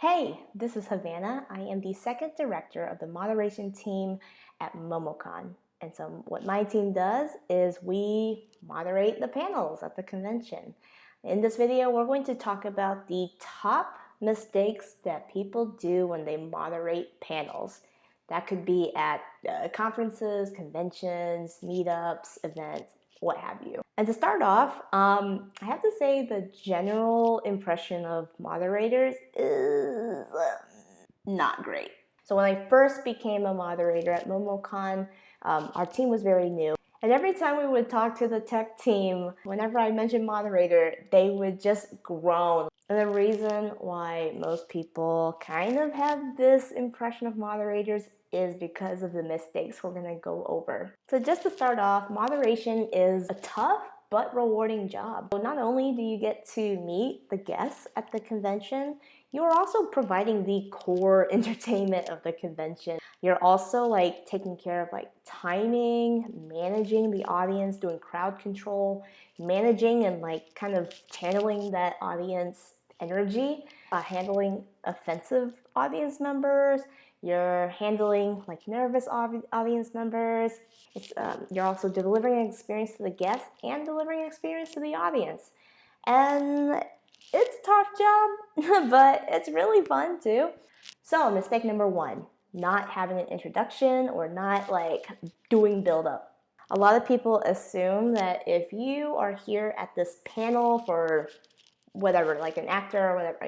Hey, this is Havana. I am the second director of the moderation team at Momocon. And so what my team does is we moderate the panels at the convention. In this video, we're going to talk about the top mistakes that people do when they moderate panels. That could be at conferences, conventions, meetups, events, what have you. And to start off, I have to say the general impression of moderators is not great. So when I first became a moderator at Momocon, our team was very new. And every time we would talk to the tech team, whenever I mentioned moderator, they would just groan. And the reason why most people kind of have this impression of moderators is because of the mistakes we're going to go over. So just to start off, moderation is a tough but rewarding job. So not only do you get to meet the guests at the convention, you're also providing the core entertainment of the convention. You're also taking care of timing, managing the audience, doing crowd control, managing and kind of channeling that audience energy, handling offensive audience members. You're handling nervous audience members. You're also delivering an experience to the guests and delivering an experience to the audience. And it's a tough job, but it's really fun too. So mistake number one, not having an introduction or not doing build up. A lot of people assume that if you are here at this panel for whatever, like an actor or whatever,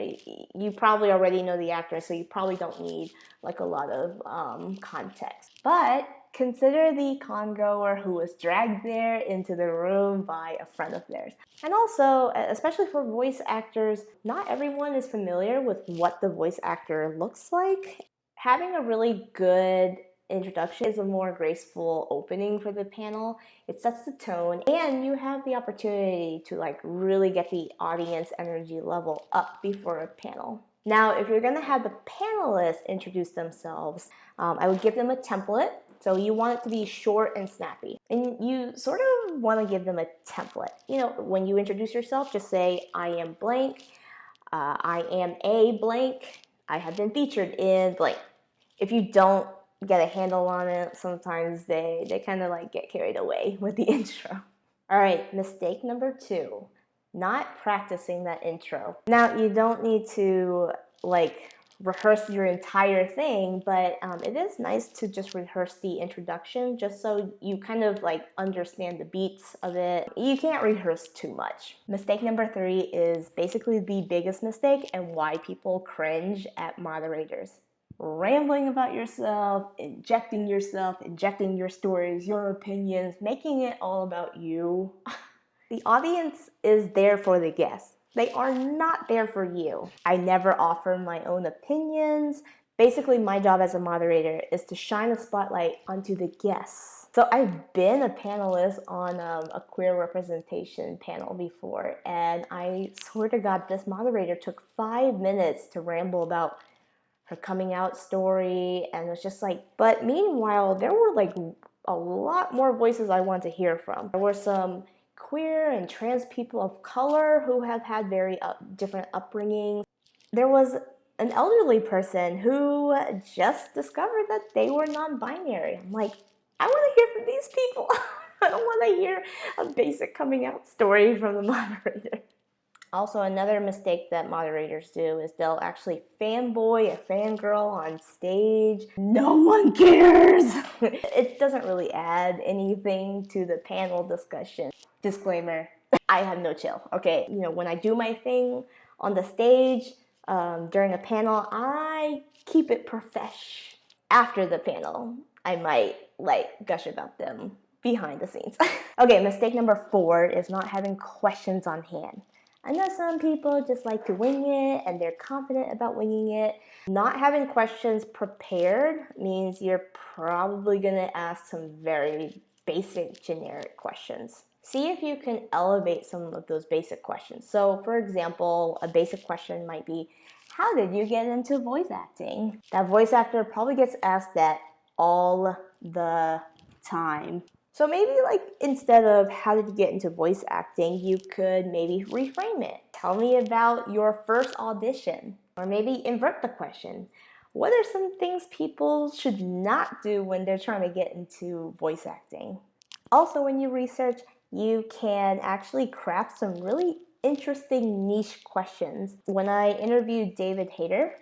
you probably already know the actor, so you probably don't need a lot of context. But consider the congoer who was dragged there into the room by a friend of theirs. And also, especially for voice actors, not everyone is familiar with what the voice actor looks like. Having a really good introduction is a more graceful opening for the panel. It sets the tone, and you have the opportunity to really get the audience energy level up before a panel. Now, if you're going to have the panelists introduce themselves, I would give them a template. So you want it to be short and snappy. And you sort of want to give them a template. When you introduce yourself, just say, I am blank, I am a blank, I have been featured in blank. If you don't get a handle on it, sometimes they kind of get carried away with the intro. All right, mistake number two, not practicing that intro. Now, you don't need to rehearse your entire thing, but it is nice to just rehearse the introduction just so you kind of understand the beats of it. You can't rehearse too much. Mistake number three is basically the biggest mistake and why people cringe at moderators. Rambling about yourself, injecting your stories, your opinions, making it all about you. The audience is there for the guests. They are not there for you. I never offer my own opinions. Basically, my job as a moderator is to shine a spotlight onto the guests. So I've been a panelist on a queer representation panel before, and I swear to God, this moderator took 5 minutes to ramble about her coming out story, and it was just but meanwhile, there were a lot more voices I want to hear from. There were some queer and trans people of color who have had very different upbringings. There was an elderly person who just discovered that they were non-binary. I'm I want to hear from these people. I don't want to hear a basic coming out story from the moderator. Also, another mistake that moderators do is they'll actually fanboy or fangirl on stage. No one cares! It doesn't really add anything to the panel discussion. Disclaimer, I have no chill, okay? When I do my thing on the stage during a panel, I keep it profesh. After the panel, I might gush about them behind the scenes. Okay, mistake number 4 is not having questions on hand. I know some people just like to wing it and they're confident about winging it. Not having questions prepared means you're probably going to ask some very basic generic questions. See if you can elevate some of those basic questions. So for example, a basic question might be, how did you get into voice acting? That voice actor probably gets asked that all the time. So maybe instead of how did you get into voice acting, you could maybe reframe it. Tell me about your first audition. Or maybe invert the question. What are some things people should not do when they're trying to get into voice acting? Also, when you research, you can actually craft some really interesting niche questions. When I interviewed David Hayter,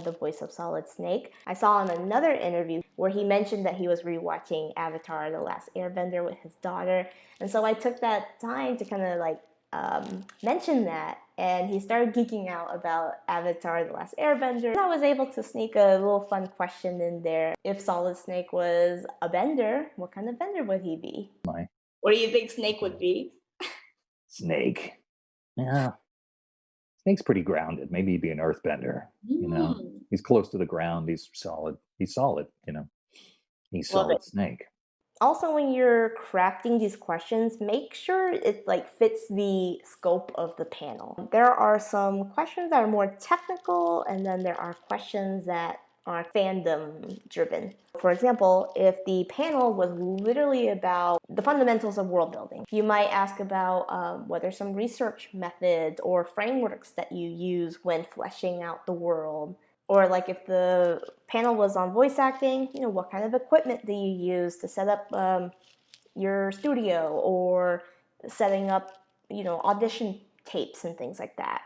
the voice of Solid Snake, I saw in another interview where he mentioned that he was rewatching Avatar: The Last Airbender with his daughter, and so I took that time to kind of like mention that, and he started geeking out about Avatar: The Last Airbender. And I was able to sneak a little fun question in there. If Solid Snake was a bender, what kind of bender would he be? What do you think Snake would be? Snake. Yeah. Snake's pretty grounded. Maybe he'd be an earthbender. You know, he's close to the ground. He's solid. He's solid. You know, he's Love it. solid snake. Also, when you're crafting these questions, make sure it like fits the scope of the panel. There are some questions that are more technical, and then there are questions that are fandom driven. For example, if the panel was literally about the fundamentals of world building, you might ask about what are some research methods or frameworks that you use when fleshing out the world. Or like if the panel was on voice acting, you know, what kind of equipment do you use to set up your studio, or setting up, you know, audition tapes and things like that.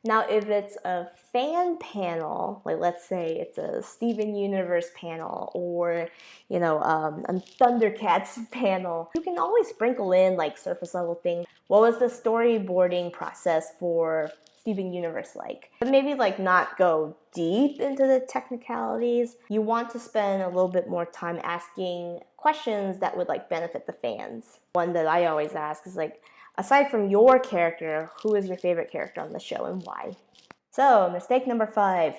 Now, if it's a fan panel, like let's say it's a Steven Universe panel, or you know, a Thundercats panel, you can always sprinkle in like surface level things. What was the storyboarding process for Steven Universe like? But maybe like not go deep into the technicalities. You want to spend a little bit more time asking questions that would like benefit the fans. One that I always ask is like, aside from your character, who is your favorite character on the show and why? So, mistake number 5,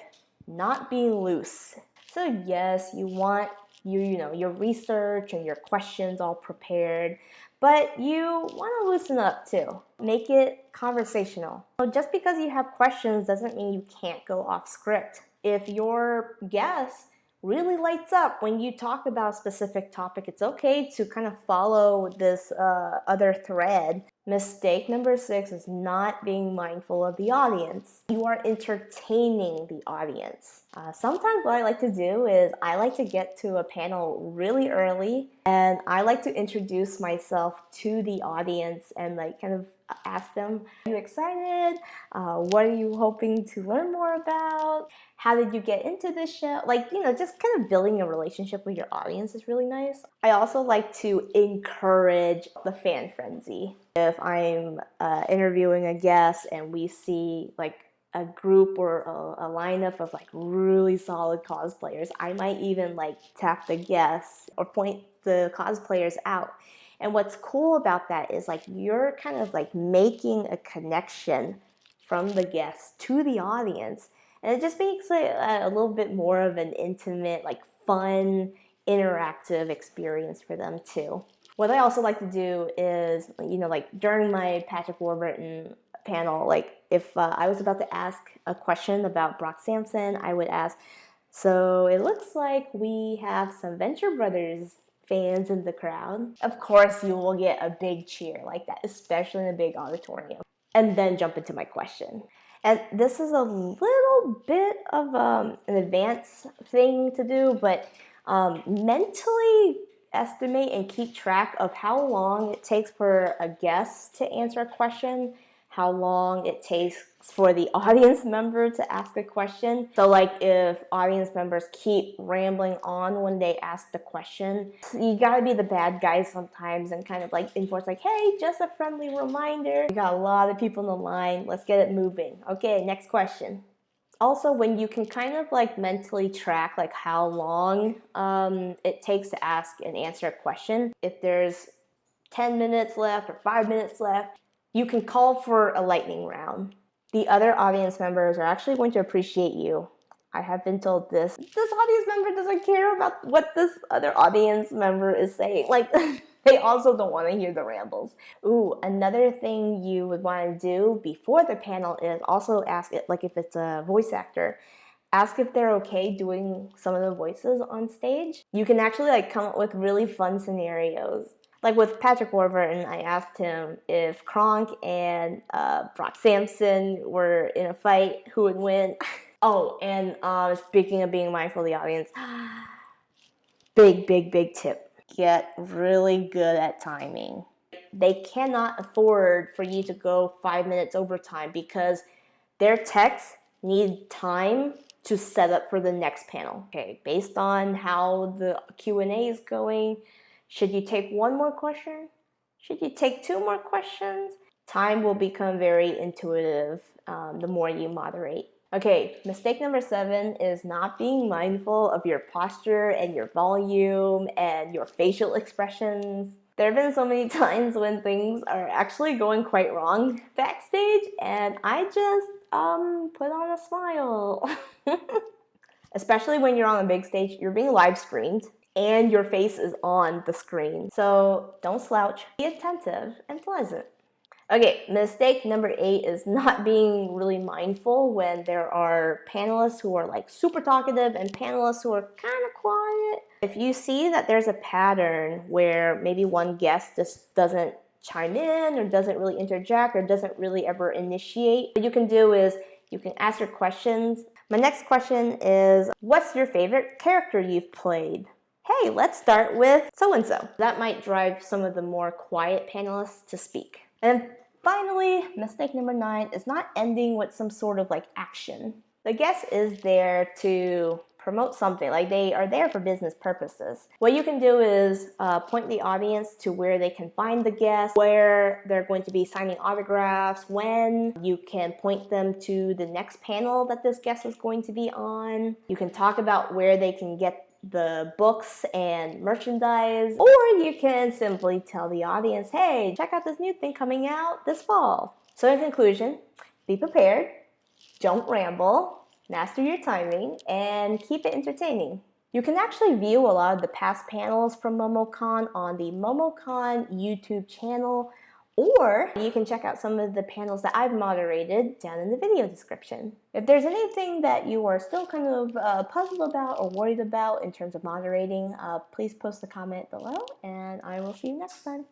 not being loose. So yes, you want your research and your questions all prepared, but you want to loosen up too. Make it conversational. So just because you have questions doesn't mean you can't go off script. If your guest really lights up when you talk about a specific topic, it's okay to kind of follow this other thread. Mistake number 6 is not being mindful of the audience. You are entertaining the audience. Sometimes what I like to do is I like to get to a panel really early, and I like to introduce myself to the audience and like kind of ask them, are you excited? What are you hoping to learn more about? How did you get into this show? Like, you know, just kind of building a relationship with your audience is really nice. I also like to encourage the fan frenzy. If I'm interviewing a guest and we see like a group or a lineup of like really solid cosplayers, I might even like tap the guests or point the cosplayers out. And what's cool about that is like you're kind of like making a connection from the guests to the audience. And it just makes it a little bit more of an intimate, like fun, interactive experience for them too. What I also like to do is, you know, like during my Patrick Warburton panel, like if I was about to ask a question about Brock Sampson, I would ask, so it looks like we have some Venture Brothers fans in the crowd. Of course, you will get a big cheer like that, especially in a big auditorium. And then jump into my question. And this is a little bit of an advanced thing to do, but mentally estimate and keep track of how long it takes for a guest to answer a question, how long it takes for the audience member to ask a question. So like if audience members keep rambling on when they ask the question, you gotta be the bad guy sometimes and kind of like enforce like, hey, just a friendly reminder. We got a lot of people in the line, let's get it moving. Okay, next question. Also, when you can kind of like mentally track like how long it takes to ask and answer a question, if there's 10 minutes left or 5 minutes left, you can call for a lightning round. The other audience members are actually going to appreciate you. I have been told this audience member doesn't care about what this other audience member is saying. Like, they also don't want to hear the rambles. Ooh, another thing you would want to do before the panel is also ask it, like if it's a voice actor, ask if they're okay doing some of the voices on stage. You can actually like come up with really fun scenarios. Like with Patrick Warburton, I asked him if Kronk and Brock Sampson were in a fight, who would win? Oh, and speaking of being mindful of the audience, big tip. Get really good at timing. They cannot afford for you to go 5 minutes overtime because their texts need time to set up for the next panel. Okay, based on how the Q&A is going, should you take one more question? Should you take two more questions? Time will become very intuitive the more you moderate. Okay, mistake number 7 is not being mindful of your posture and your volume and your facial expressions. There have been so many times when things are actually going quite wrong backstage, and I just put on a smile. Especially when you're on a big stage, you're being live streamed and your face is on the screen. So don't slouch, be attentive and pleasant. Okay, mistake number 8 is not being really mindful when there are panelists who are like super talkative and panelists who are kind of quiet. If you see that there's a pattern where maybe one guest just doesn't chime in or doesn't really interject or doesn't really ever initiate, what you can do is you can ask your questions. My next question is, what's your favorite character you've played? Hey, let's start with so-and-so. That might drive some of the more quiet panelists to speak. And finally, mistake number 9 is not ending with some sort of like action. The guest is there to promote something, like they are there for business purposes. What you can do is point the audience to where they can find the guest, where they're going to be signing autographs, when. You can point them to the next panel that this guest is going to be on. You can talk about where they can get the books and merchandise, or you can simply tell the audience, hey, check out this new thing coming out this fall. So in conclusion, be prepared, don't ramble, master your timing, and keep it entertaining. You can actually view a lot of the past panels from Momocon on the Momocon YouTube channel, or you can check out some of the panels that I've moderated down in the video description. If there's anything that you are still kind of puzzled about or worried about in terms of moderating, please post a comment below, and I will see you next time.